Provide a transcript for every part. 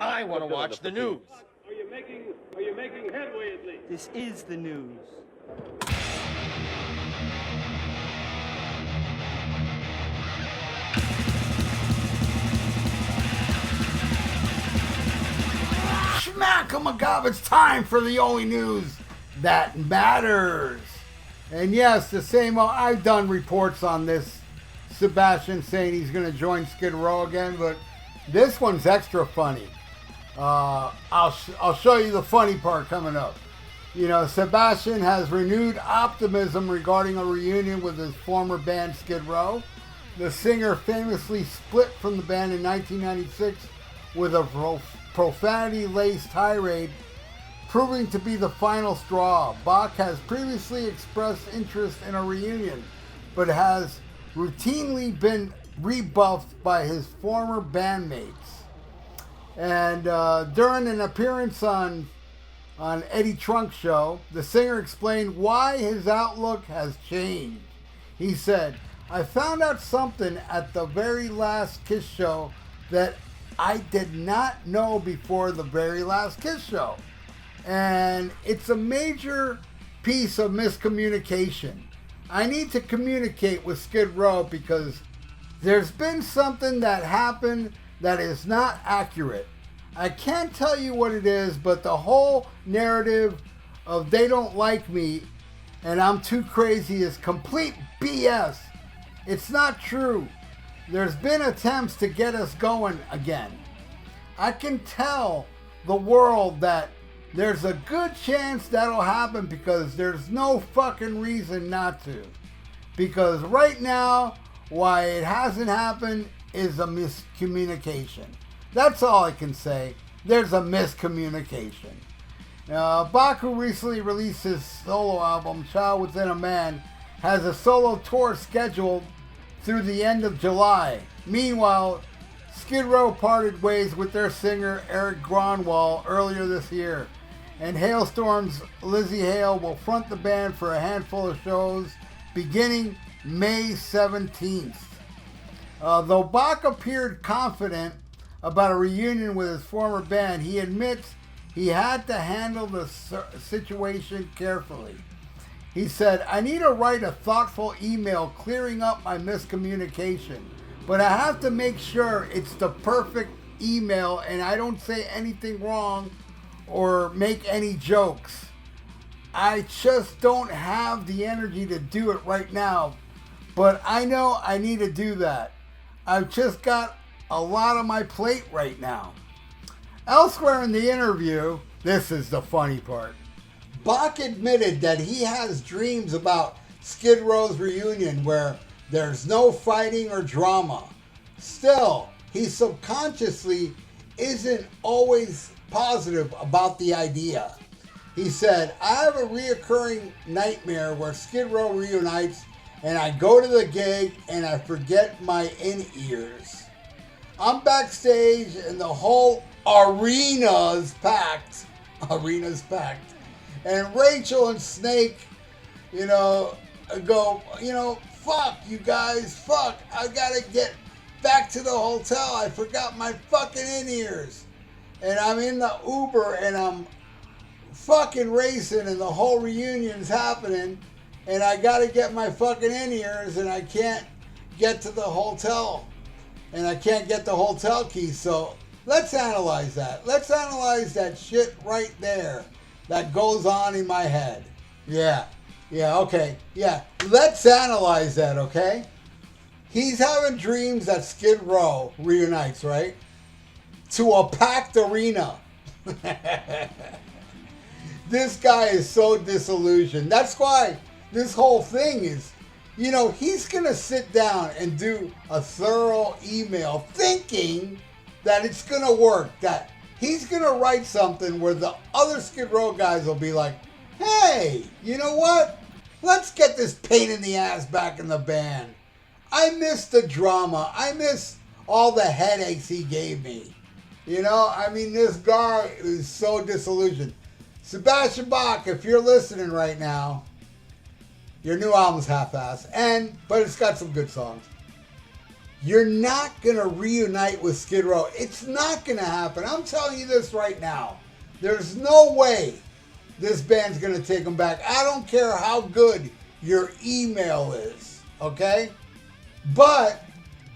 I want to watch the news. Are you making headway at least? This is the news. Schmack, oh my God, it's time for the only news that matters. And yes, the same, I've done reports on this. Sebastian saying he's going to join Skid Row again, but this one's extra funny. I'll show you the funny part coming up. You know, Sebastian has renewed optimism regarding a reunion with his former band Skid Row. The singer famously split from the band in 1996 with a profanity-laced tirade, proving to be the final straw. Bach has previously expressed interest in a reunion, but has routinely been rebuffed by his former bandmates. And during an appearance on Eddie Trunk's show, the singer explained why his outlook has changed. He said, "I found out something at the very last Kiss show that I did not know before the very last Kiss show. And it's a major piece of miscommunication. I need to communicate with Skid Row because there's been something that happened that is not accurate. I can't tell you what it is, but the whole narrative of they don't like me and I'm too crazy is complete BS. It's not true. There's been attempts to get us going again. I can tell the world that there's a good chance that'll happen because there's no fucking reason not to. Because right now, why it hasn't happened is a miscommunication. That's all I can say. There's a miscommunication." Bach, who recently released his solo album, Child Within a Man, has a solo tour scheduled through the end of July. Meanwhile, Skid Row parted ways with their singer Eric Gronwall earlier this year, and Hailstorm's Lizzie Hale will front the band for a handful of shows beginning May 17th. Though Bach appeared confident about a reunion with his former band, he admits he had to handle the situation carefully. He said, "I need to write a thoughtful email clearing up my miscommunication, but I have to make sure it's the perfect email and I don't say anything wrong or make any jokes. I just don't have the energy to do it right now, but I know I need to do that. I've just got a lot on my plate right now." Elsewhere in the interview, this is the funny part. Bach admitted that he has dreams about Skid Row's reunion where there's no fighting or drama. Still, he subconsciously isn't always positive about the idea. He said, "I have a reoccurring nightmare where Skid Row reunites and I go to the gig and I forget my in-ears. I'm backstage and the whole arena's packed. And Rachel and Snake, go, fuck you guys, fuck, I gotta get back to the hotel. I forgot my fucking in-ears. And I'm in the Uber and I'm fucking racing and the whole reunion's happening and I gotta get my fucking in-ears and I can't get to the hotel. And I can't get the hotel key, so let's analyze that. Let's analyze that shit right there that goes on in my head. Yeah, okay. Yeah, let's analyze that, okay? He's having dreams that Skid Row reunites, right? To a packed arena. This guy is so disillusioned. That's why this whole thing is, he's going to sit down and do a thorough email thinking that it's going to work, that he's going to write something where the other Skid Row guys will be like, "Hey, you know what? Let's get this pain in the ass back in the band. I miss the drama. I miss all the headaches he gave me." This guy is so disillusioned. Sebastian Bach, if you're listening right now, your new album's half-assed, but it's got some good songs. You're not going to reunite with Skid Row. It's not going to happen. I'm telling you this right now. There's no way this band's going to take them back. I don't care how good your email is, okay? But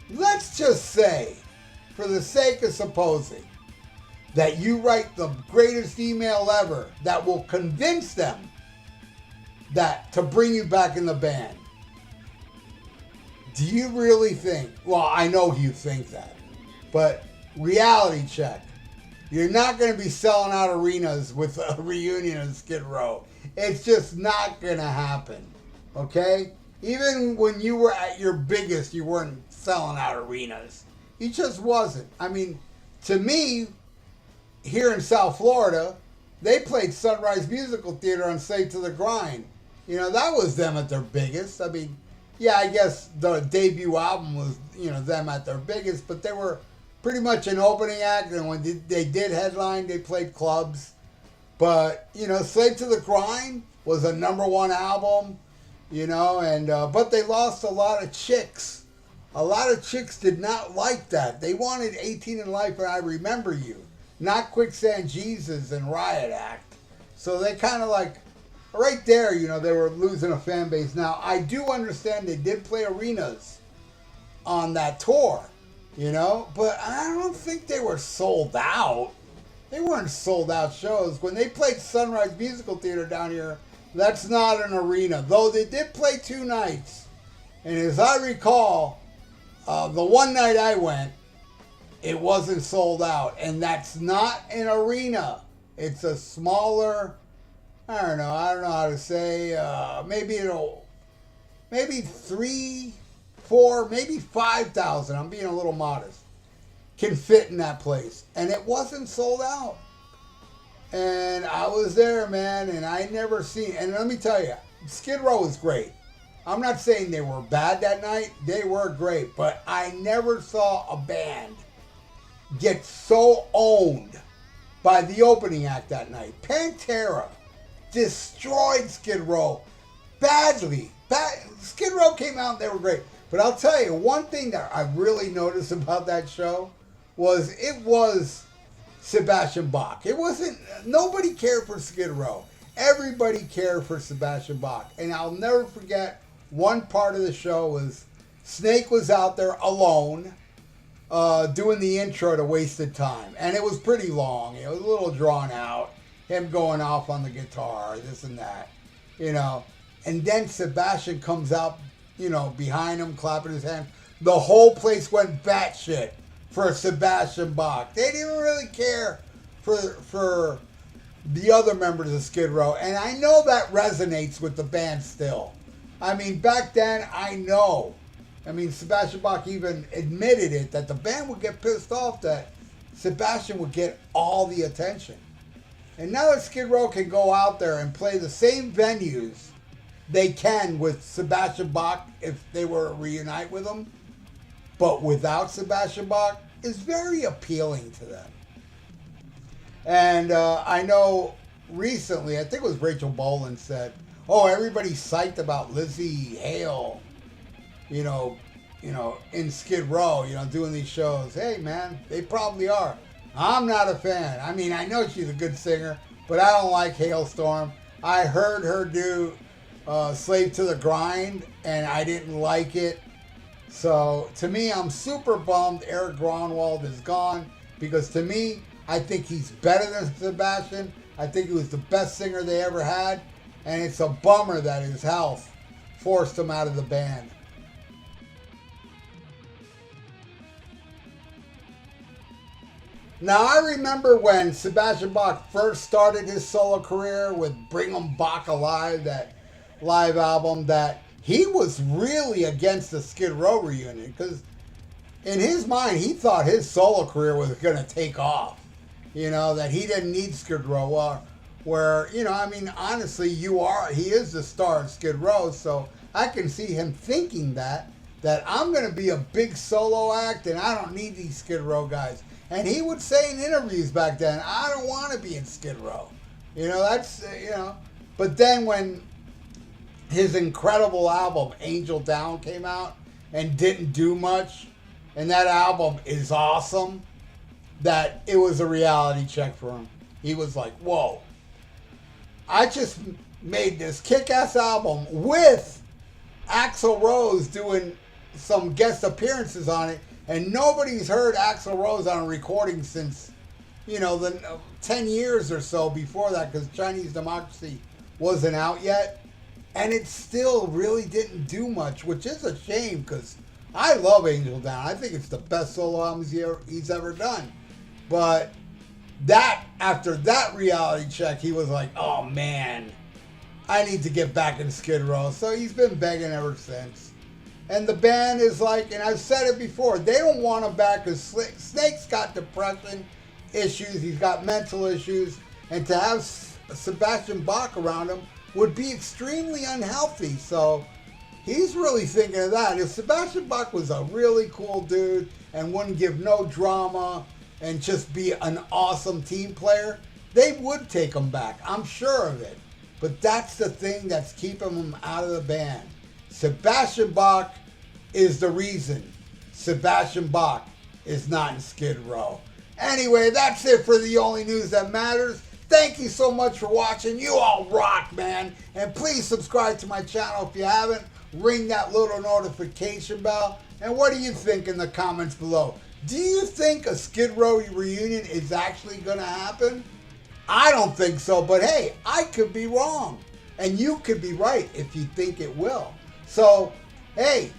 let's just say, for the sake of supposing, that you write the greatest email ever that will convince them that to bring you back in the band. Do you really think, well, I know you think that, but reality check. You're not going to be selling out arenas with a reunion of Skid Row. It's just not going to happen, okay? Even when you were at your biggest, you weren't selling out arenas. You just wasn't. I mean, to me, here in South Florida, they played Sunrise Musical Theater on Slave to the Grind. You know, that was them at their biggest. I mean, yeah, I guess the debut album was, you know, them at their biggest, but they were pretty much an opening act, and when they did headline, they played clubs. But, you know, Slave to the Grind was a #1 album, you know, and but they lost a lot of chicks. A lot of chicks did not like that. They wanted 18 in Life and I Remember You, not Quicksand Jesus and Riot Act. So they kind of like, right there, you know, they were losing a fan base. Now, I do understand they did play arenas on that tour, you know, but I don't think they were sold out. They weren't sold out shows. When they played Sunrise Musical Theater down here, that's not an arena, though they did play 2 nights. And as I recall, the one night I went, it wasn't sold out, and that's not an arena. It's a smaller, I don't know how to say, maybe 3, 4, maybe 5,000, I'm being a little modest, can fit in that place. And it wasn't sold out. And I was there, man, and I never seen, and let me tell you, Skid Row was great. I'm not saying they were bad that night, they were great, but I never saw a band get so owned by the opening act that night. Pantera destroyed Skid Row badly. Skid Row came out and they were great. But I'll tell you, one thing that I really noticed about that show was it was Sebastian Bach. It wasn't, nobody cared for Skid Row. Everybody cared for Sebastian Bach. And I'll never forget, one part of the show was Snake was out there alone doing the intro to Wasted Time. And it was pretty long. It was a little drawn out. Him going off on the guitar, this and that, you know. And then Sebastian comes out, you know, behind him, clapping his hands. The whole place went batshit for Sebastian Bach. They didn't really care for the other members of Skid Row. And I know that resonates with the band still. I mean, back then, I know. I mean, Sebastian Bach even admitted it, that the band would get pissed off that Sebastian would get all the attention. And now that Skid Row can go out there and play the same venues they can with Sebastian Bach if they were to reunite with him, but without Sebastian Bach, is very appealing to them. And I know recently, I think it was Rachel Bolan said, oh, everybody's psyched about Lizzie Hale, you know, in Skid Row, you know, doing these shows. Hey, man, they probably are. I'm not a fan. I mean, I know she's a good singer, but I don't like Hailstorm. I heard her do Slave to the Grind, and I didn't like it. So, to me, I'm super bummed Eric Grönwald is gone, because to me, I think he's better than Sebastian. I think he was the best singer they ever had, and it's a bummer that his health forced him out of the band. Now, I remember when Sebastian Bach first started his solo career with Bring 'Em Bach Alive, that live album, that he was really against the Skid Row reunion, because in his mind, he thought his solo career was going to take off. You know, that he didn't need Skid Row. Where, you know, I mean, honestly, he is the star of Skid Row, so I can see him thinking that I'm going to be a big solo act and I don't need these Skid Row guys. And he would say in interviews back then, I don't want to be in Skid Row. You know, that's, you know. But then when his incredible album, Angel Down, came out and didn't do much, and that album is awesome, that it was a reality check for him. He was like, whoa, I just made this kick-ass album with Axl Rose doing some guest appearances on it, and nobody's heard Axl Rose on a recording since, the 10 years or so before that, because Chinese Democracy wasn't out yet, and it still really didn't do much, which is a shame, because I love Angel Down. I think it's the best solo album he's ever done. But after that reality check, he was like, oh man, I need to get back in Skid Row. So he's been begging ever since. And the band is like, and I've said it before, they don't want him back because Snake's got depression issues, he's got mental issues, and to have Sebastian Bach around him would be extremely unhealthy. So he's really thinking of that. If Sebastian Bach was a really cool dude and wouldn't give no drama and just be an awesome team player, they would take him back. I'm sure of it. But that's the thing that's keeping him out of the band. Sebastian Bach is the reason Sebastian Bach is not in Skid Row. Anyway, that's it for the only news that matters. Thank you so much for watching. You all rock, man. And please subscribe to my channel if you haven't. Ring that little notification bell. And what do you think in the comments below? Do you think a Skid Row reunion is actually going to happen? I don't think so, but hey, I could be wrong. And you could be right if you think it will. So, hey,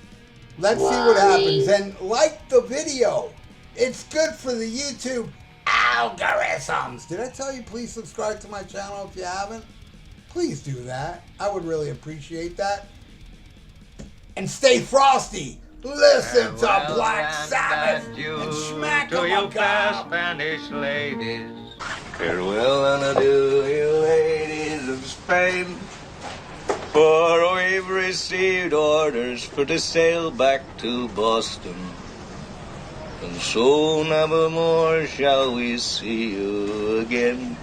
let's see what happens. And like the video. It's good for the YouTube algorithms. Did I tell you please subscribe to my channel if you haven't? Please do that. I would really appreciate that. And stay frosty. Listen to Black Sabbath and smack to them you up. fair Spanish ladies. Farewell and adieu, you ladies of Spain. For we've received orders for to sail back to Boston. And so never more shall we see you again.